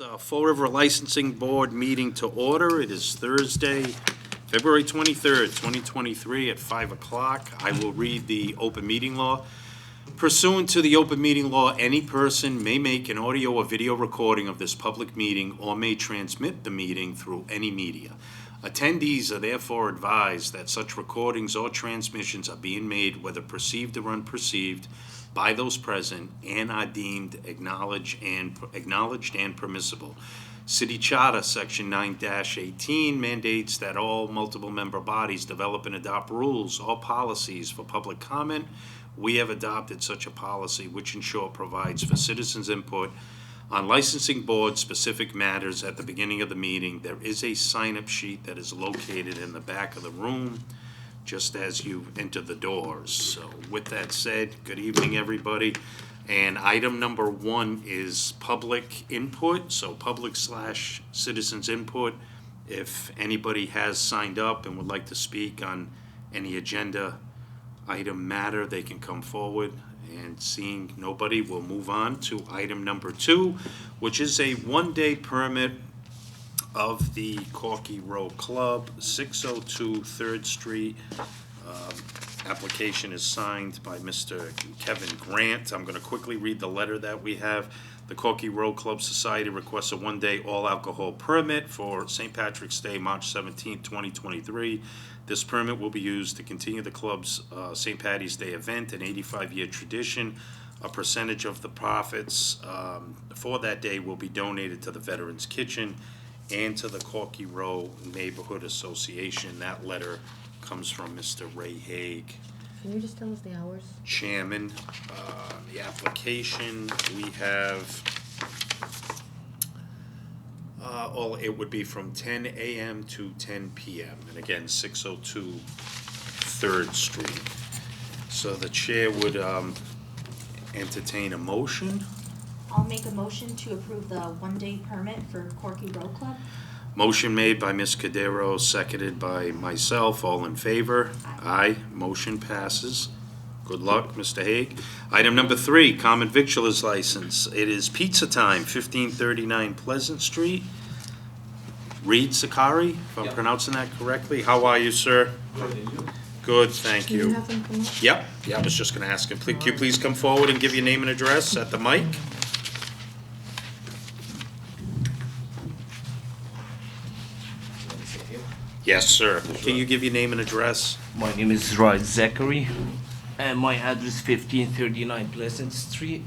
Fall River Licensing Board meeting to order. It is Thursday, February 23rd, 2023 at 5 o'clock. I will read the open meeting law. Pursuant to the open meeting law, any person may make an audio or video recording of this public meeting or may transmit the meeting through any media. Attendees are therefore advised that such recordings or transmissions are being made, whether perceived or unperceived, by those present and are deemed acknowledged and permissible. City Charter, Section 9-18 mandates that all multiple member bodies develop and adopt rules or policies for public comment. We have adopted such a policy, which in short provides for citizens' input on licensing board specific matters at the beginning of the meeting. There is a sign-up sheet that is located in the back of the room, just as you enter the doors. So with that said, good evening, everybody. And item number 1 is public input, so public/citizens input. If anybody has signed up and would like to speak on any agenda item matter, they can come forward. And seeing nobody, we'll move on to item number 2, which is a one-day permit of the Corky Row Club, 602 3rd Street. Application is signed by Mr. Kevin Grant. I'm going to quickly read the letter that we have. The Corky Row Club Society requests a one-day all-alcohol permit for St. Patrick's Day, March 17, 2023. This permit will be used to continue the club's St. Patty's Day event, an 85-year tradition. A percentage of the profits for that day will be donated to the Veterans Kitchen and to the Corky Row Neighborhood Association. That letter comes from Mr. Ray Haig, Can you just tell us the hours? Chairman. The application, we have, it would be from 10 a.m. to 10 p.m. And again, 602 3rd Street. So the chair would entertain a motion. I'll make a motion to approve the one-day permit for Corky Row Club. Motion made by Ms. Cordero, seconded by myself. All in favor? Aye. Motion passes. Good luck, Mr. Haig. Item number 3, common victualer's license. It is Pizza Time, 1539 Pleasant Street. Reed Sakari, if I'm pronouncing that correctly. How are you, sir? Good, thank Can you. you have them come up? Yep, I was just going to ask him. Could you please come forward and give your name and address at the mic? Yes, sir. Can you give your name and address? My name is Rod Zachary, and my address 1539 Pleasant Street.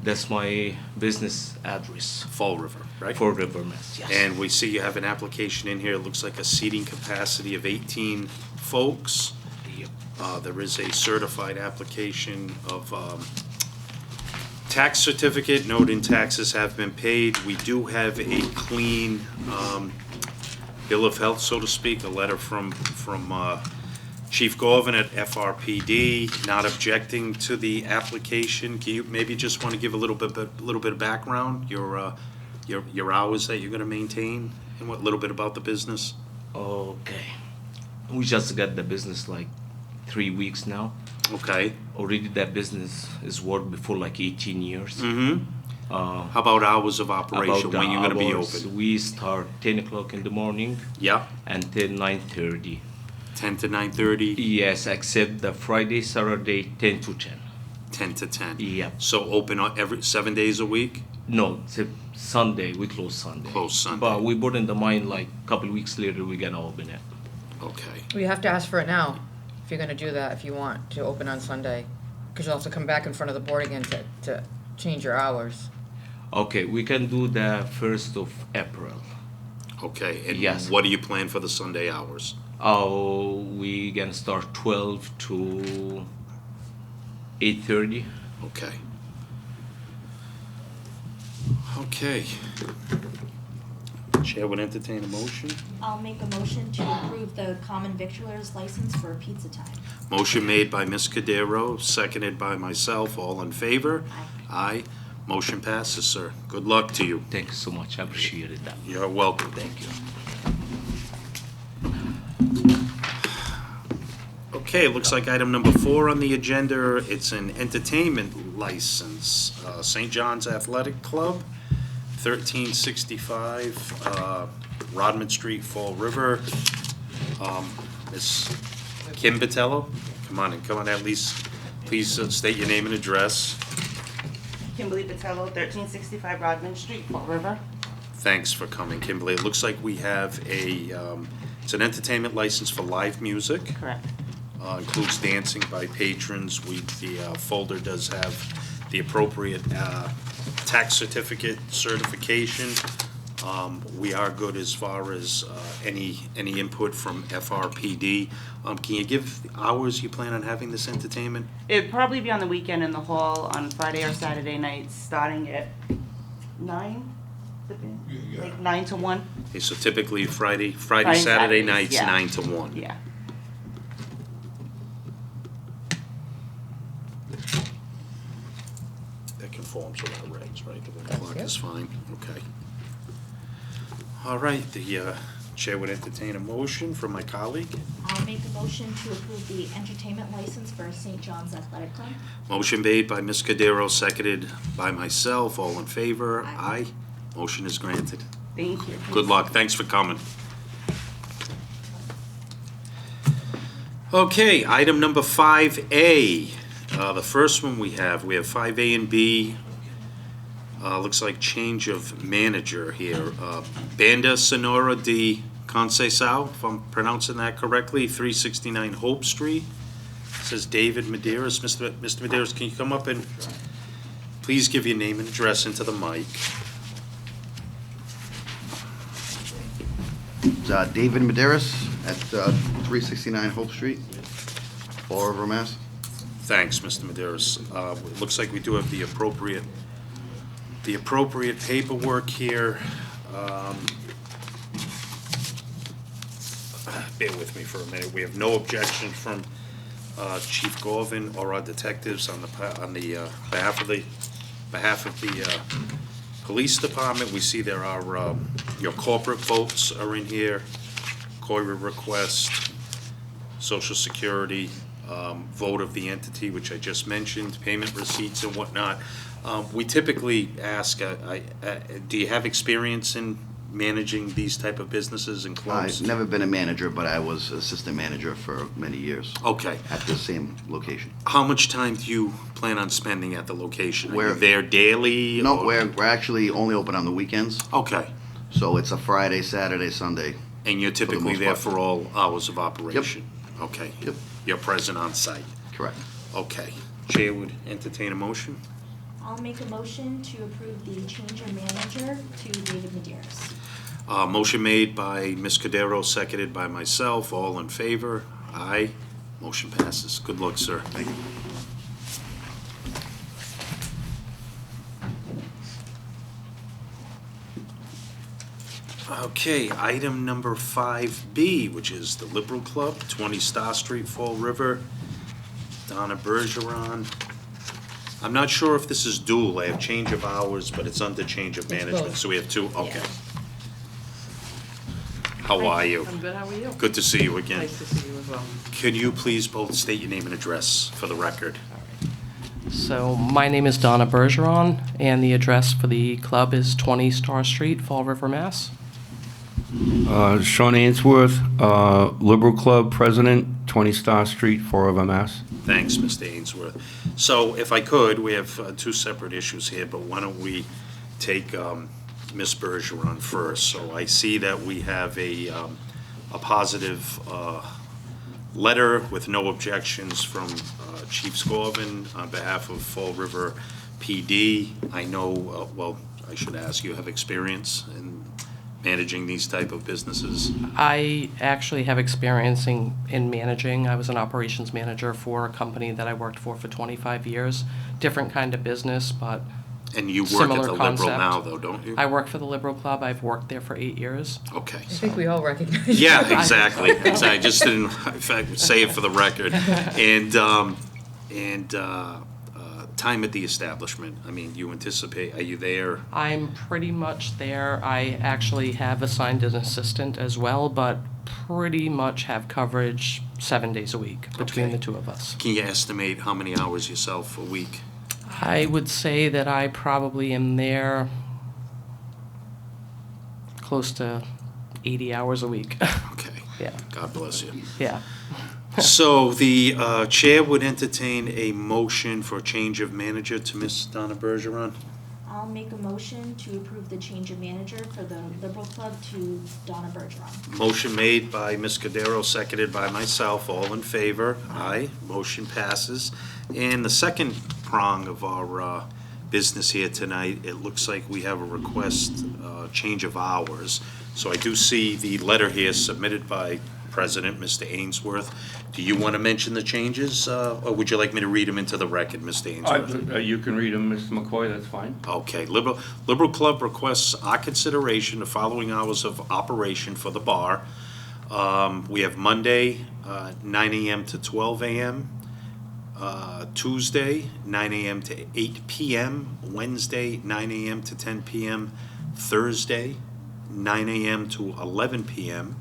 That's my business address. Fall River, right? For River, Mass. Yes. And we see you have an application in here. It looks like a seating capacity of 18 folks. Yep. There is a certified application of tax certificate noting taxes have been paid. We do have a clean bill of health, so to speak, a letter from Chief Gorvin at FRPD, not objecting to the application. Can you maybe just want to give a little bit of background, your hours that you're going to maintain, and what little bit about the business? Okay. We just got the business like 3 weeks now. Okay. Already that business is worked before like 18 years. Mm-hmm. How about hours of operation? About the When you're going to be hours, open? we start 10 o'clock in the morning Yeah. until 9:30. 10 to 9:30. Yes, except the Friday, Saturday, 10 to 10. 10 to 10. Yep. So open every 7 days a week? No, except Sunday, we close Sunday. Close Sunday. But we put in the mind like a couple of weeks later we gonna open it. Okay. Well, you have to ask for it now, if you're gonna do that, if you want to open on Sunday. Because you'll have to come back in front of the board again to change your hours. Okay, we can do the 1st of April. Okay. And Yes. what do you plan for the Sunday hours? Oh, we gonna start 12 to 8:30. Okay. Okay. Chair would entertain a motion. I'll make a motion to approve the common victualer's license for Pizza Time. Motion made by Ms. Cordero, seconded by myself. All in favor? Aye. Motion passes, sir. Good luck to you. Thank you so much, I appreciate it. You're welcome. Thank you. Okay, it looks like item number 4 on the agenda, it's an entertainment license. St. John's Athletic Club, 1365 Rodman Street, Fall River. Ms. Kim Botello, come on, at least, please state your name and address. Kimberly Patello, 1365 Rodman Street, Fall River. Thanks for coming, Kimberly. It looks like we have it's an entertainment license for live music. Correct. Includes dancing by patrons. The folder does have the appropriate tax certificate certification. We are good as far as any input from FRPD. Can you give the hours you plan on having this entertainment? It'd probably be on the weekend in the hall on Friday or Saturday nights, starting at 9? Like 9 to 1? Okay, so typically Friday, Friday, Saturday Saturdays, nights, yeah. 9 to 1. Yeah. That conforms with our regs, right? The 1 That's o'clock it. is fine, okay. All right, the chair would entertain a motion from my colleague. I'll make a motion to approve the entertainment license for St. John's Athletic Club. Motion made by Ms. Cordero, seconded by myself. All in favor? Aye. Motion is granted. Thank you. Good luck. Thanks for coming. Okay, item number 5A. The first one we have 5A and B. Looks like change of manager here. Banda Sonora de Conceição, if I'm pronouncing that correctly, 369 Hope Street. Says David Medeiros. Mr. Medeiros, can you come up and please give your name and address into the mic? David Medeiros at 369 Hope Street, Fall River, Mass. Thanks, Mr. Medeiros. It looks like we do have the appropriate paperwork here. Bear with me for a minute. We have no objection from Chief Gorvin or our detectives on the behalf of the police department. We see there are your corporate votes are in here, COIRA request, Social Security, vote of the entity, which I just mentioned, payment receipts and whatnot. We typically ask, do you have experience in managing these type of businesses and clubs? I've never been a manager, but I was assistant manager for many years Okay. at the same location. How much time do you plan on spending at the location? Are you Where- there daily? No, or- we're actually only open on the weekends, Okay. so it's a Friday, Saturday, Sunday. And you're typically most there part. for all hours of operation? Okay. Yep. You're present on site? Correct. Okay. Chair would entertain a motion? I'll make a motion to approve the change of manager to David Medeiros. Motion made by Ms. Cordero, seconded by myself. All in favor? Aye. Motion passes. Good luck, sir. Thank you. Okay, item number 5B, which is the Liberal Club, 20 Star Street, Fall River. Donna Bergeron. I'm not sure if this is dual. I have change of hours, but it's under change of It's management, both. so we have two. Okay. How are you? I'm good, how are you? Good to see you again. Nice to see you as well. Could you please both state your name and address for the record? So, my name is Donna Bergeron, and the address for the club is 20 Star Street, Fall River, Mass. Sean Ainsworth, Liberal Club President, 20 Star Street, Fall River, Mass. Thanks, Mr. Ainsworth. So if I could, we have two separate issues here, but why don't we take Ms. Bergeron first? So I see that we have a positive letter with no objections from Chief Scorvin on behalf of Fall River PD. I know, well, I should ask, you have experience in managing these type of businesses? I actually have experience in managing. I was an operations manager for a company that I worked for 25 years. Different kind of business, but And you work at Similar the Liberal concept. now, though, don't you? I work for the Liberal Club. I've worked there for 8 years. Okay. I think we all recognize you. Yeah, exactly. I just didn't, in fact, say it for the record. And time at the establishment, I mean, you anticipate, are you there? I'm pretty much there. I actually have assigned an assistant as well, but pretty much have coverage 7 days a week between Okay. the two of us. Can you estimate how many hours yourself a week? I would say that I probably am there close to 80 hours a week. Okay. Yeah, God bless you. yeah. So the chair would entertain a motion for change of manager to Miss Donna Bergeron. I'll make a motion to approve the change of manager for the Liberal Club to Donna Bergeron. Motion made by Ms. Cordero, seconded by myself. All in favor? Aye. Motion passes. And the second prong of our business here tonight, it looks like we have a request, change of hours. So I do see the letter here submitted by President, Mr. Ainsworth. Do you want to mention the changes, or would you like me to read them into the record, Mr. Ainsworth? You can read them, Mr. McCoy, that's fine. Okay, Liberal Club requests our consideration the following hours of operation for the bar. We have Monday, 9 AM to 12 AM, Tuesday, 9 AM to 8 PM, Wednesday, 9 AM to 10 PM, Thursday, 9 AM to 11 PM,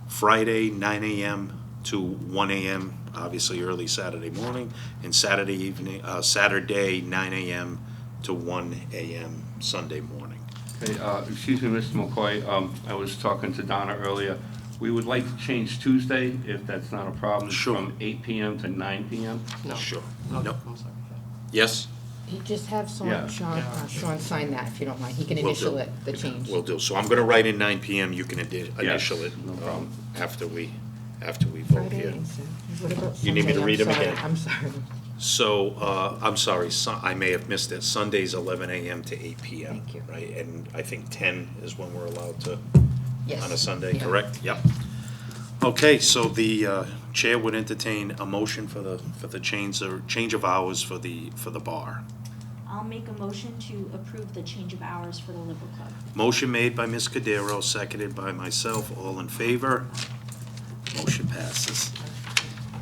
Friday, 9 AM to 1 AM, obviously early Saturday morning, and Saturday evening, Saturday, 9 AM to 1 AM Sunday morning. Okay, excuse me, Mr. McCoy, I was talking to Donna earlier. We would like to change Tuesday, if that's not a problem. Sure. From 8 PM to 9 PM. No. Sure. No, No. I'm sorry. Yes? He just have Yeah. Sean sign that, if you don't mind. He can Will initial do. it, the change. Will do. So I'm gonna write in 9 PM, you can initial it. no problem. After we vote Friday here. and Saturday. What about You need me to Sunday? read I'm them sorry. again? I'm sorry. So, I'm sorry, I may have missed it. Sunday's 11 AM to 8 PM. Thank you. Right, and I think 10 is when we're allowed to, Yes. on a Sunday, Yeah. correct? Yep. Okay, so the chair would entertain a motion for the change of hours for the bar. I'll make a motion to approve the change of hours for the Liberal Club. Motion made by Ms. Cordero, seconded by myself. All in favor? Motion passes.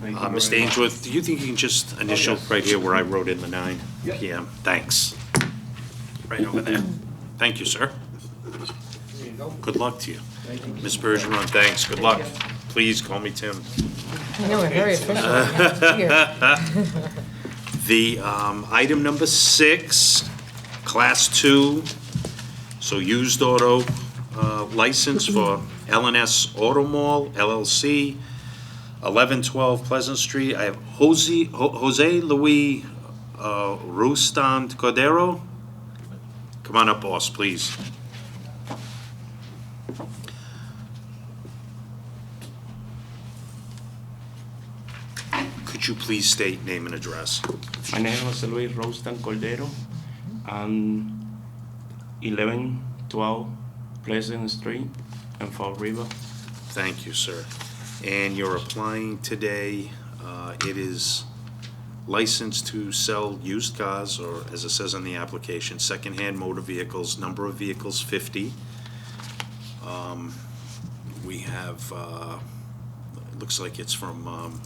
Thank you Mr. very much. Ainsworth, do you think you can just initial yes. right here where I wrote in the 9 Yep. PM? Thanks. Right over there. Thank you, sir. There you go. Good luck to you. Thank you. Ms. Bergeron, thanks. Good luck. Please call me Tim. I know, we're very official. Here. The item number 6, Class 2, so used auto license for LNS Auto Mall LLC, 1112 Pleasant Street. I have Jose Luis Rostand Cordero. Come on up, boss, please. Could you please state name and address? My name is Jose Luis Rostan Cordero. I'm 1112 Pleasant Street in Fall River. Thank you, sir. And you're applying today, it is licensed to sell used cars, or as it says on the application, secondhand motor vehicles, number of vehicles 50. We have, it looks like it's from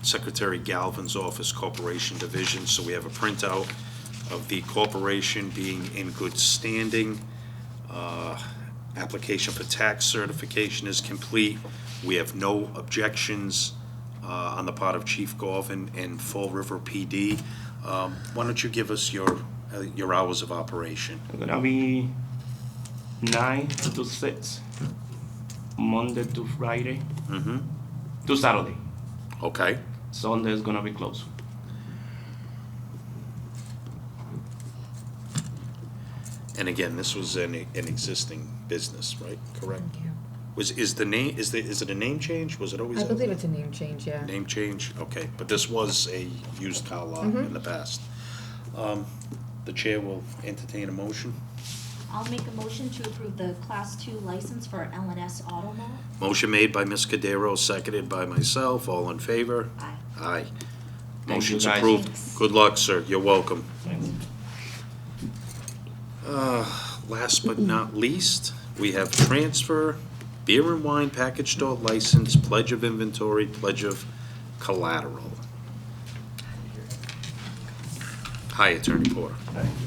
Secretary Galvin's office, Corporation Division, so we have a printout of the corporation being in good standing. Application for tax certification is complete. We have no objections on the part of Chief Galvin and Fall River PD. Why don't you give us your hours of operation? I'm gonna be 9 to 6, Monday to Friday, Mm-hmm. to Saturday. Okay. Sunday is gonna be closed. And again, this was an existing business, right? Correct? Thank you. Is it a name change? Was it always I a believe it's a name change, yeah. name change? Okay, but this was a used car lot in the past. The chair will entertain a motion. I'll make a motion to approve the Class 2 license for LNS Auto Mall. Motion made by Ms. Cordero, seconded by myself. All in favor? Aye. Aye. Thank you, Motion's guys. approved. Thanks. Good luck, sir. You're welcome. Thanks. Last but not least, we have transfer, beer and wine package store license, pledge of inventory, pledge of collateral. Hi, Attorney Porter.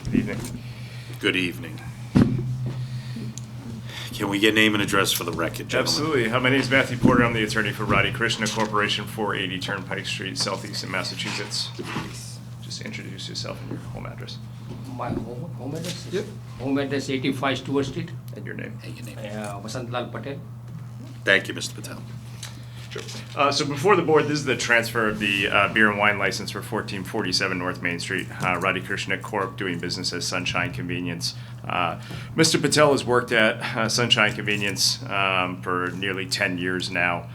Good evening. Good evening. Can we get name and address for the record, gentlemen? Absolutely. My name is Matthew Porter. I'm the attorney for Roddy Krishna Corporation, 480 Turnpike Street, Southeast in Massachusetts. Just introduce yourself and your home address. My home address? Yep. Home address 85 Stewart Street, And your name. And your name. Vasant Lal Patel. Thank you, Mr. Patel. Sure. So before the board, this is the transfer of the beer and wine license for 1447 North Main Street. Radhi Krishna Corp. doing business as Sunshine Convenience. Mr. Patel has worked at Sunshine Convenience for nearly 10 years now.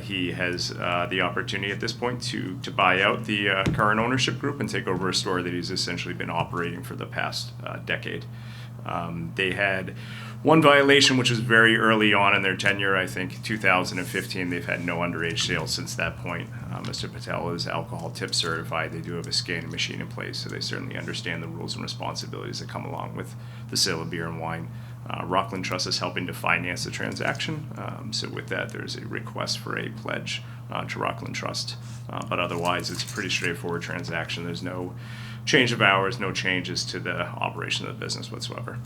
He has the opportunity at this point to buy out the current ownership group and take over a store that he's essentially been operating for the past decade. They had one violation, which was very early on in their tenure, I think 2015. They've had no underage sales since that point. Mr. Patel is alcohol tip certified. They do have a scanning machine in place, so they certainly understand the rules and responsibilities that come along with the sale of beer and wine. Rockland Trust is helping to finance the transaction. So with that, there's a request for a pledge to Rockland Trust. But otherwise, it's a pretty straightforward transaction. There's no change of hours, no changes to the operation of the business whatsoever.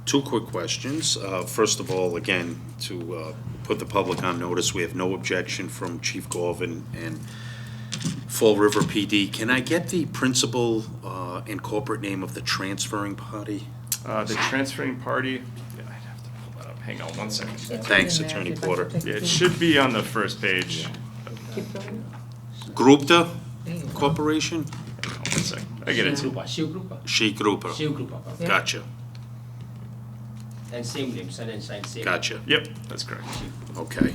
Two quick questions. First of all, again, to put the public on notice, we have no objection from Chief Gorvin and Fall River PD. Can I get the principal and corporate name of the transferring party? The transferring party, yeah, I'd have to pull that up. Hang on one second. It's Thanks, in there, Attorney if I Porter. could take Yeah, it the- should be on the first page. Keep going. Gupta There you go. Corporation? Hang on one second. I get it. Shiv Group. She Grouper. Shiv Group. Yeah. Gotcha, And same name, Sun and Shine, same. gotcha. Yep, that's correct. Okay.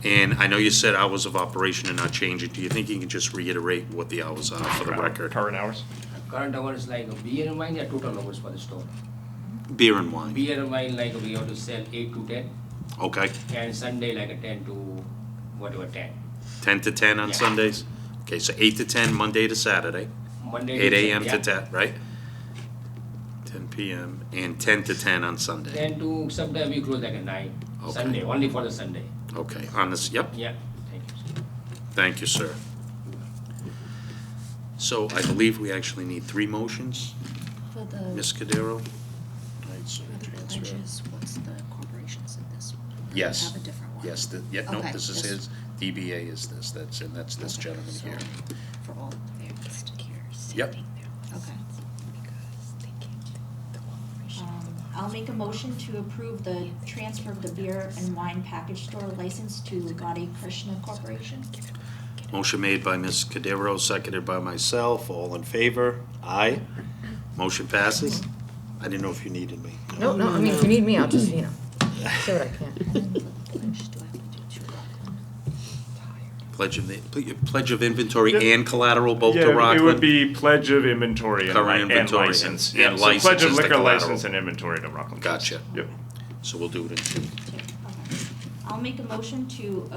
And I know you said hours of operation are not changing. Do you think you can just reiterate what the hours are for the record? Current hours? Current hours like beer and wine, yeah, total hours for the store. Beer and wine. Beer and wine like we have to sell 8 to 10, Okay. and Sunday like a 10 to whatever 10. 10 to 10 on Yeah. Sundays? Okay, so 8 to 10, Monday to Saturday. Monday 8 to AM to yeah. 10, right? 10 PM, and 10 to 10 on Sunday. 10 to sometimes we close like a 9. Okay. Sunday, only for the Sunday. Okay, on this, yep, Yeah, thank you. thank you, sir. So I believe we actually need 3 motions, For the, Ms. Cordero? Right, so For the transfer. pledges, what's the corporations in this one? Or do you Yes. have a different one? Yes, yeah, no, Okay, this is this- his, DBA is this, that's this Okay, gentleman so here. For all, they're listed here. Yep. Okay. I'll make a motion to approve the transfer of the beer and wine package store license to Radhi Krishna Corporation. Motion made by Ms. Cordero, seconded by myself, all in favor? Aye. Motion passes. I didn't know if you needed me. No, no, I mean, if you need me, I'll just, you know, say what I can. Pledge of inventory and collateral, both to Yeah, it Rockland? would be pledge of inventory and Current and inventory license. and Yeah, so license pledge of is the liquor collateral. license and inventory to Rockland. Trust. Gotcha. Yep. So we'll do it in 2. Okay. I'll make a motion to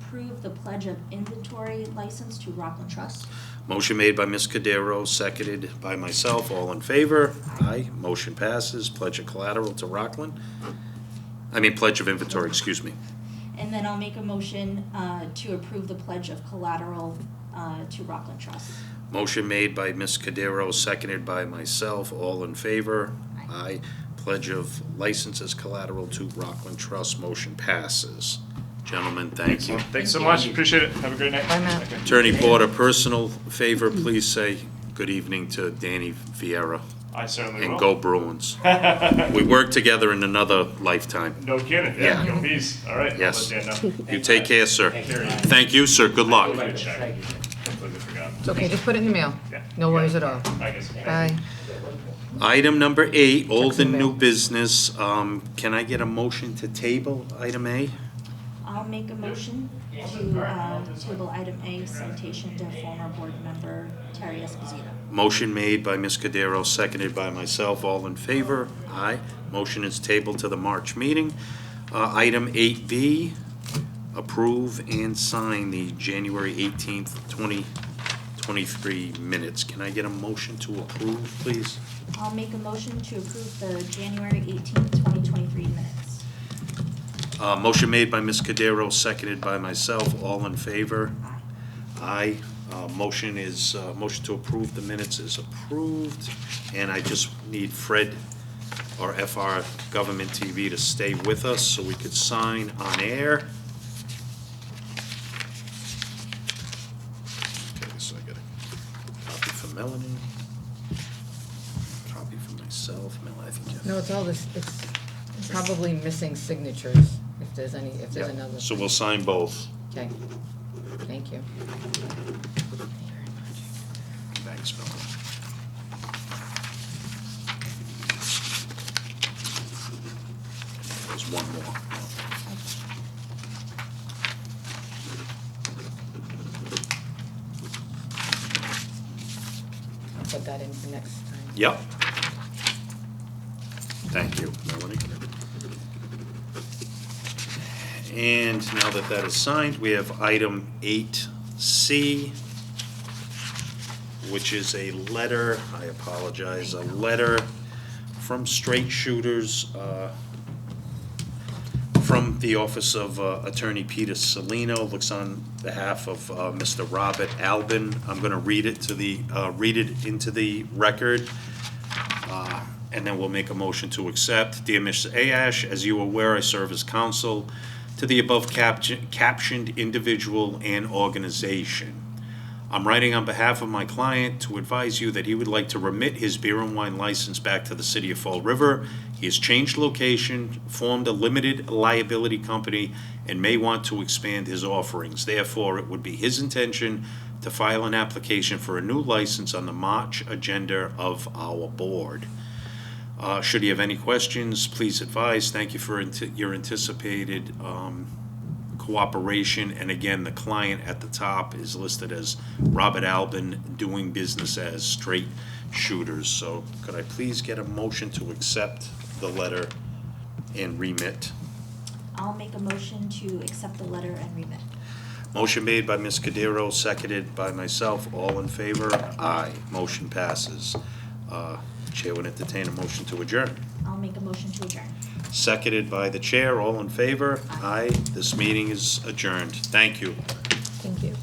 approve the pledge of inventory license to Rockland Trust. Motion made by Ms. Cordero, seconded by myself, all in favor? Aye. Motion passes. Pledge of collateral to Rockland. Pledge of inventory, excuse me. And then I'll make a motion to approve the pledge of collateral to Rockland Trust. Motion made by Ms. Cordero, seconded by myself, all in favor? Aye. Pledge of licenses collateral to Rockland Trust, motion passes. Gentlemen, thank you. Thanks so much. Appreciate it. Have a great night. Bye, Matt. Okay. Attorney Porter, personal favor, please say good evening to Danny Vieira I certainly will. and go Bruins. We worked together in another lifetime. No kidding. Yeah. Go Bees. All right. Yes. I'll let Dan know. You take care, sir. Take care. Thank you, sir. Good luck. Good check. Completely forgot. It's okay, just put it in the mail. Yeah. No worries at all. I guess. Bye. Item number 8, old and new mail. business. Can I get a motion to table item A? I'll make a motion to table item A, citation to former board member Terry Esposito. Motion made by Ms. Cordero, seconded by myself. All in favor? Aye. Motion is tabled to the March meeting. Item 8B, approve and sign the January 18th, 2023 minutes. Can I get a motion to approve, please? I'll make a motion to approve the January 18th, 2023 minutes. Motion made by Ms. Cordero, seconded by myself. All in favor? Aye. Motion to approve the minutes is approved. And I just need Fred or FR Government TV to stay with us so we could sign on air. Okay. myself, Mel, I think. No, it's all this, it's probably missing signatures, if there's any, if there's Yeah. another. So we'll sign both. Okay, thank you. Thanks, Mel. There's one more. I'll put that in for next time. Yep. Thank you, Melanie. And now that that is signed, we have item 8C, which is a letter, I apologize, a letter from Straight Shooters, from the office of Attorney Peter Salino, looks on behalf of Mr. Robert Albin. I'm gonna read it into the record, and then we'll make a motion to accept. Dear Mr. Ayash, as you are aware, I serve as counsel to the above captioned individual and organization. I'm writing on behalf of my client to advise you that he would like to remit his beer and wine license back to the city of Fall River. He has changed location, formed a limited liability company, and may want to expand his offerings. Therefore, it would be his intention to file an application for a new license on the March agenda of our board. Should you have any questions, please advise. Thank you for your anticipated cooperation. And again, the client at the top is listed as Robert Albin, doing business as Straight Shooters. So could I please get a motion to accept the letter and remit? I'll make a motion to accept the letter and remit. Motion made by Ms. Cudero, seconded by myself. All in favor? Aye. Motion passes. Chair would entertain a motion to adjourn. I'll make a motion to adjourn. Seconded by the chair. All in favor? Aye. This meeting is adjourned. Thank you. Thank you.